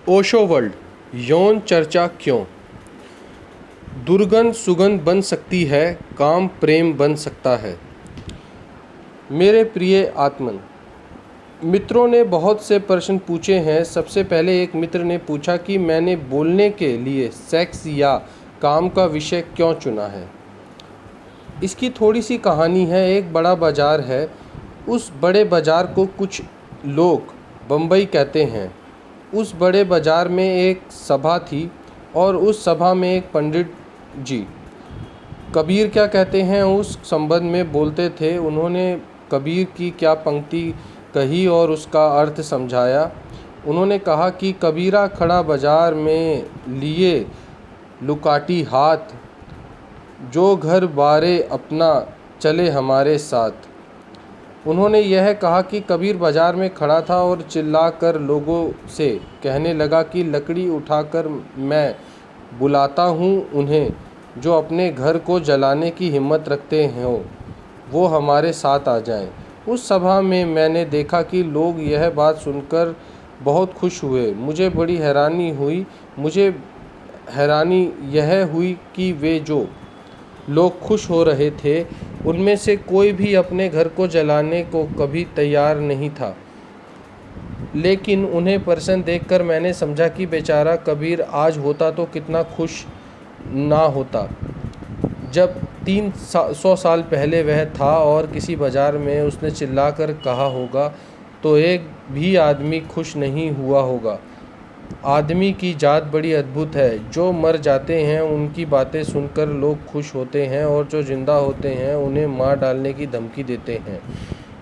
Osho world. यौन चर्चा क्यों? दुर्गंध सुगंध बन सकती है, काम प्रेम बन सकता है। मेरे प्रिय आत्मन, मित्रों ने बहुत से प्रश्न पूछे हैं। सबसे पहले एक मित्र ने पूछा कि मैंने बोलने के लिए सेक्स या काम का विषय क्यों चुना है। इसकी थोड़ी सी कहानी है। एक बड़ा बाज़ार है। उस बड़े बाज़ार को कुछ लोग बम्बई कहते हैं। उस बड़े बाज़ार में एक सभा थी और उस सभा में एक पंडित जी कबीर क्या कहते हैं उस संबंध में बोलते थे। उन्होंने कबीर की क्या पंक्ति कही और उसका अर्थ समझाया। उन्होंने कहा कि कबीरा खड़ा बाज़ार में लिए लुकाटी हाथ, जो घर बारे अपना चले हमारे साथ। उन्होंने यह कहा कि कबीर बाज़ार में खड़ा था और चिल्लाकर लोगों से कहने लगा कि लकड़ी उठाकर मैं बुलाता हूँ उन्हें, जो अपने घर को जलाने की हिम्मत रखते हो वो हमारे साथ आ जाएं। उस सभा में मैंने देखा कि लोग यह बात सुनकर बहुत खुश हुए। मुझे बड़ी हैरानी हुई। मुझे हैरानी यह हुई कि वे जो लोग खुश हो रहे थे उनमें से कोई भी अपने घर को जलाने को कभी तैयार नहीं था। लेकिन उन्हें प्रसन्न देखकर मैंने समझा कि बेचारा कबीर आज होता तो कितना खुश ना होता। जब 300 साल पहले वह था और किसी बाज़ार में उसने चिल्लाकर कहा होगा तो एक भी आदमी खुश नहीं हुआ होगा। आदमी की जात बड़ी अद्भुत है। जो मर जाते हैं उनकी बातें सुनकर लोग खुश होते हैं और जो जिंदा होते हैं उन्हें मार डालने की धमकी देते हैं।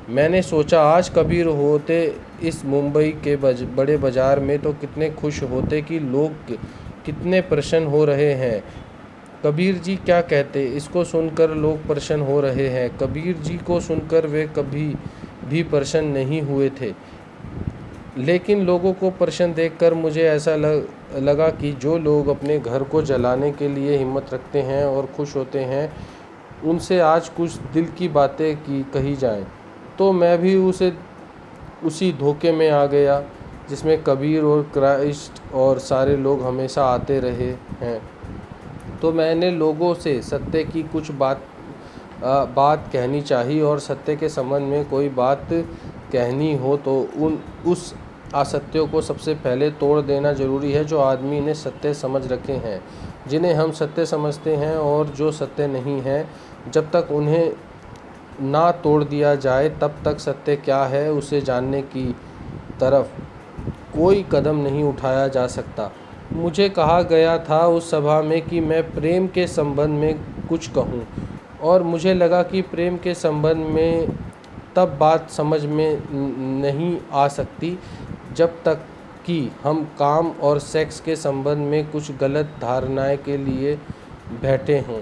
मैंने सोचा आज कबीर होते इस मुंबई के बड़े बाज़ार में तो कितने खुश होते कि लोग कितने प्रसन्न हो रहे हैं। कबीर जी क्या कहते, इसको सुनकर लोग प्रसन्न हो रहे हैं। कबीर जी को सुनकर वे कभी भी प्रसन्न नहीं हुए थे। लेकिन लोगों को प्रसन्न देखकर मुझे ऐसा लगा कि जो लोग अपने घर को जलाने के लिए हिम्मत रखते हैं और खुश होते हैं उनसे आज कुछ दिल की बातें कही जाएं। तो मैं भी उसी धोखे में आ गया जिसमें कबीर और क्राइस्ट और सारे लोग हमेशा आते रहे हैं। तो मैंने लोगों से सत्य की कुछ बात कहनी चाहिए और सत्य के संबंध में कोई बात कहनी हो तो उस असत्यों को सबसे पहले तोड़ देना ज़रूरी है जो आदमी ने सत्य समझ रखे हैं, जिन्हें हम सत्य समझते हैं और जो सत्य नहीं हैं। जब तक उन्हें ना तोड़ दिया जाए तब तक सत्य क्या है उसे जानने की तरफ कोई कदम नहीं उठाया जा सकता। मुझे कहा गया था उस सभा में कि मैं प्रेम के संबंध में कुछ कहूँ और मुझे लगा कि प्रेम के संबंध में तब बात समझ में नहीं आ सकती जब तक कि हम काम और सेक्स के संबंध में कुछ गलत धारणाएं के लिए बैठे हों।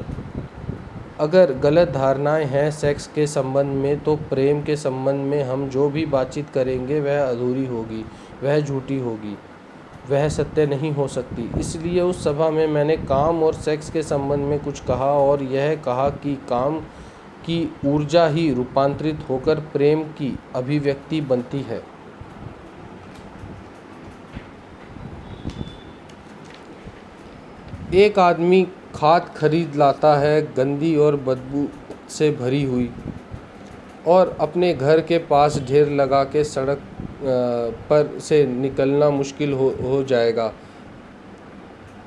अगर गलत धारणाएं हैं सेक्स के संबंध में तो प्रेम के संबंध में हम जो भी बातचीत करेंगे वह अधूरी होगी, वह झूठी होगी, वह सत्य नहीं हो सकती। इसलिए उस सभा में मैंने काम और सेक्स के संबंध में कुछ कहा और यह कहा कि काम की ऊर्जा ही रूपांतरित होकर प्रेम की अभिव्यक्ति बनती है। एक आदमी खाद खरीद लाता है गंदी और बदबू से भरी हुई और अपने घर के पास ढेर लगा के सड़क पर से निकलना मुश्किल हो जाएगा,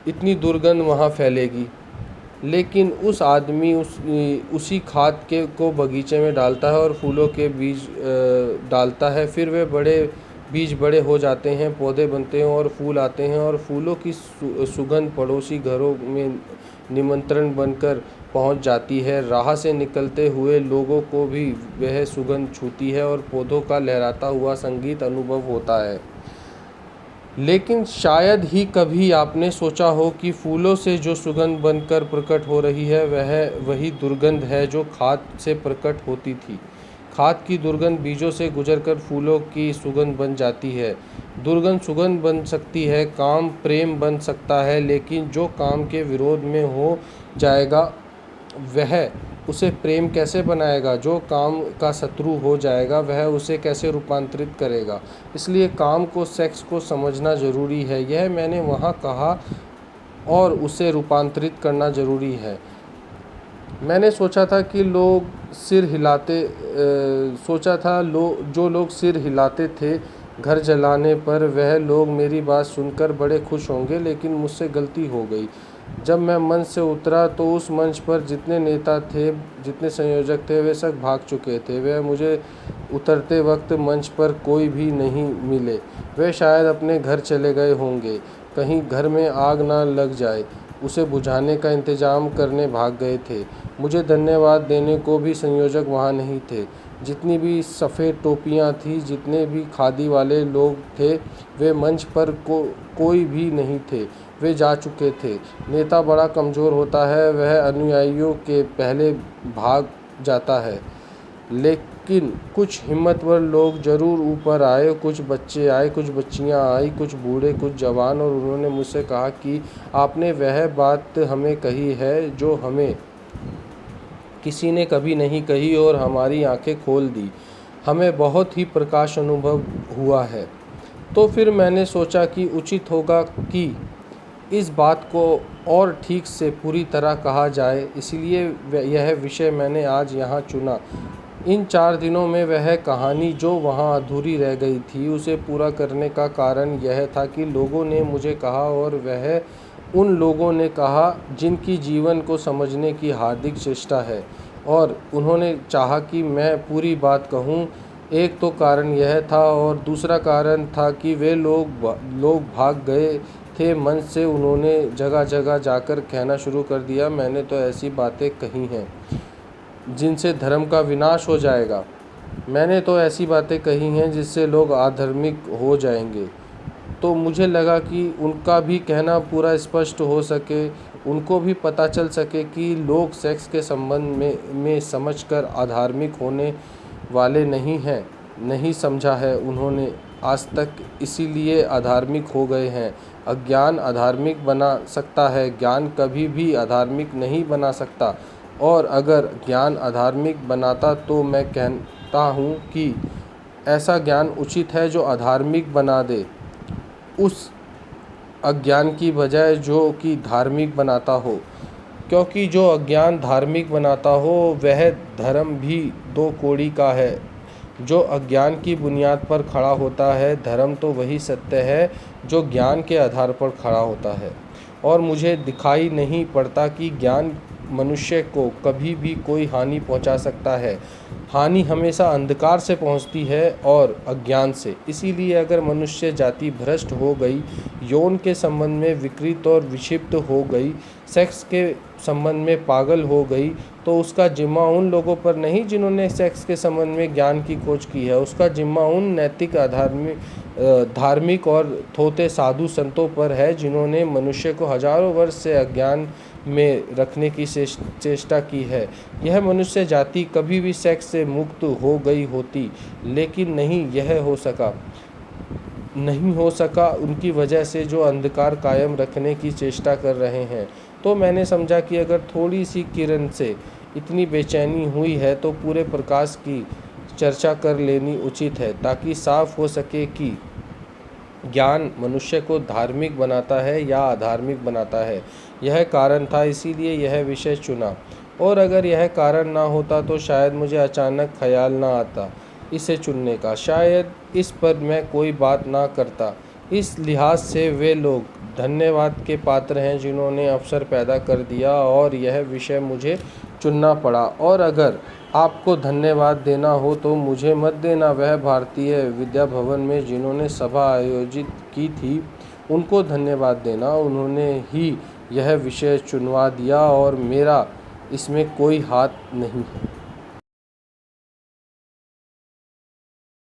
इतनी दुर्गंध वहाँ फैलेगी। लेकिन उस आदमी उसी खाद को बगीचे में डालता है और फूलों के बीज डालता है। फिर वे बीज बड़े हो जाते हैं, पौधे बनते हैं और फूल आते हैं और फूलों की सुगंध पड़ोसी घरों में निमंत्रण बनकर पहुंच जाती है। राह से निकलते हुए लोगों को भी वह सुगंध छूती है और पौधों का लहराता हुआ संगीत अनुभव होता है। लेकिन शायद ही कभी आपने सोचा हो कि फूलों से जो सुगंध बनकर प्रकट हो रही है वह वही दुर्गंध है जो खाद से प्रकट होती थी। खाद की दुर्गंध बीजों से गुजरकर फूलों की सुगंध बन जाती है। दुर्गंध सुगंध बन सकती है, काम प्रेम बन सकता है, लेकिन जो काम के विरोध में हो जाएगा वह उसे प्रेम कैसे बनाएगा? जो काम का शत्रु हो जाएगा वह उसे कैसे रूपांतरित करेगा? इसलिए काम को, सेक्स को समझना ज़रूरी है, यह मैंने वहाँ कहा, और उसे रूपांतरित करना ज़रूरी है। मैंने सोचा था कि जो लोग सिर हिलाते थे घर जलाने पर, वह लोग मेरी बात सुनकर बड़े खुश होंगे, लेकिन मुझसे गलती हो गई। जब मैं मंच से उतरा तो उस मंच पर जितने नेता थे, जितने संयोजक थे, वे सब भाग चुके थे। वह मुझे उतरते वक्त मंच पर कोई भी नहीं मिले। वे शायद अपने घर चले गए होंगे, कहीं घर में आग ना लग जाए, उसे बुझाने का इंतज़ाम करने भाग गए थे। मुझे धन्यवाद देने को भी संयोजक वहाँ नहीं थे। जितनी भी सफ़ेद टोपियाँ थीं, जितने भी खादी वाले लोग थे, वे मंच पर कोई भी नहीं थे, वे जा चुके थे। नेता बड़ा कमज़ोर होता है, वह अनुयायियों के पहले भाग जाता है, लेकिन कुछ हिम्मतवर लोग ज़रूर ऊपर आए। कुछ बच्चे आए, कुछ बच्चियां आई, कुछ बूढ़े, कुछ जवान, और उन्होंने मुझसे कहा कि आपने वह बात हमें कही है जो हमें किसी ने कभी नहीं कही, और हमारी आंखें खोल दी। हमें बहुत ही प्रकाश अनुभव हुआ है। तो फिर मैंने सोचा कि उचित होगा कि इस बात को और ठीक से पूरी तरह कहा जाए, इसलिए यह विषय मैंने आज यहाँ चुना। इन 4 दिनों में वह कहानी जो वहाँ अधूरी रह गई थी, उसे पूरा करने का कारण यह था कि लोगों ने मुझे कहा, और वह उन लोगों ने कहा जिनकी जीवन को समझने की हार्दिक चेष्टा है, और उन्होंने चाहा कि मैं पूरी बात कहूँ। एक तो कारण यह था, और दूसरा कारण था कि वे लोग भाग गए थे मंच से। उन्होंने जगह जगह जाकर कहना शुरू कर दिया, मैंने तो ऐसी बातें कही हैं जिनसे धर्म का विनाश हो जाएगा। मैंने तो ऐसी बातें कही हैं जिससे लोग अधार्मिक हो जाएंगे। तो मुझे लगा कि उनका भी कहना पूरा स्पष्ट हो सके, उनको भी पता चल सके कि लोग सेक्स के संबंध में समझकर अधार्मिक होने वाले नहीं हैं। नहीं समझा है उन्होंने आज तक, इसीलिए अधार्मिक हो गए हैं। अज्ञान अधार्मिक बना सकता है, ज्ञान कभी भी अधार्मिक नहीं बना सकता। और अगर ज्ञान अधार्मिक बनाता तो मैं कहता हूँ कि ऐसा ज्ञान उचित है जो अधार्मिक बना दे, उस अज्ञान की बजाय जो कि धार्मिक बनाता हो। क्योंकि जो अज्ञान धार्मिक बनाता हो वह धर्म भी 2 कौड़ी का है। जो अज्ञान की बुनियाद पर खड़ा होता है, धर्म तो वही सत्य है जो ज्ञान के आधार पर खड़ा होता है। और मुझे दिखाई नहीं पड़ता कि ज्ञान मनुष्य को कभी भी कोई हानि पहुंचा सकता है। हानि हमेशा अंधकार से पहुंचती है और अज्ञान से। इसीलिए अगर मनुष्य जाति भ्रष्ट हो गई, यौन के संबंध में विकृत और विक्षिप्त हो गई, सेक्स के संबंध में पागल हो गई, तो उसका जिम्मा उन लोगों पर नहीं जिन्होंने सेक्स के संबंध में ज्ञान की खोज की है। उसका जिम्मा उन नैतिक, धार्मिक और थोथे साधु संतों पर है जिन्होंने मनुष्य को हजारों वर्ष से अज्ञान में रखने की चेष्टा की है। यह मनुष्य जाति कभी भी सेक्स से मुक्त हो गई होती, लेकिन नहीं हो सका उनकी वजह से जो अंधकार कायम रखने की चेष्टा कर रहे हैं। तो मैंने समझा कि अगर थोड़ी सी किरण से इतनी बेचैनी हुई है तो पूरे प्रकाश की चर्चा कर लेनी उचित है, ताकि साफ हो सके कि ज्ञान मनुष्य को धार्मिक बनाता है या अधार्मिक बनाता है। यह कारण था, इसीलिए यह विषय चुना। और अगर यह कारण ना होता तो शायद मुझे अचानक ख्याल ना आता इसे चुनने का, शायद इस पर मैं कोई बात ना करता। इस लिहाज से वे लोग धन्यवाद के पात्र हैं जिन्होंने अवसर पैदा कर दिया और यह विषय मुझे चुनना पड़ा। और अगर आपको धन्यवाद देना हो तो मुझे मत देना। वह भारतीय विद्या भवन में जिन्होंने सभा आयोजित की थी उनको धन्यवाद देना। उन्होंने ही यह विषय चुनवा दिया और मेरा इसमें कोई हाथ नहीं है।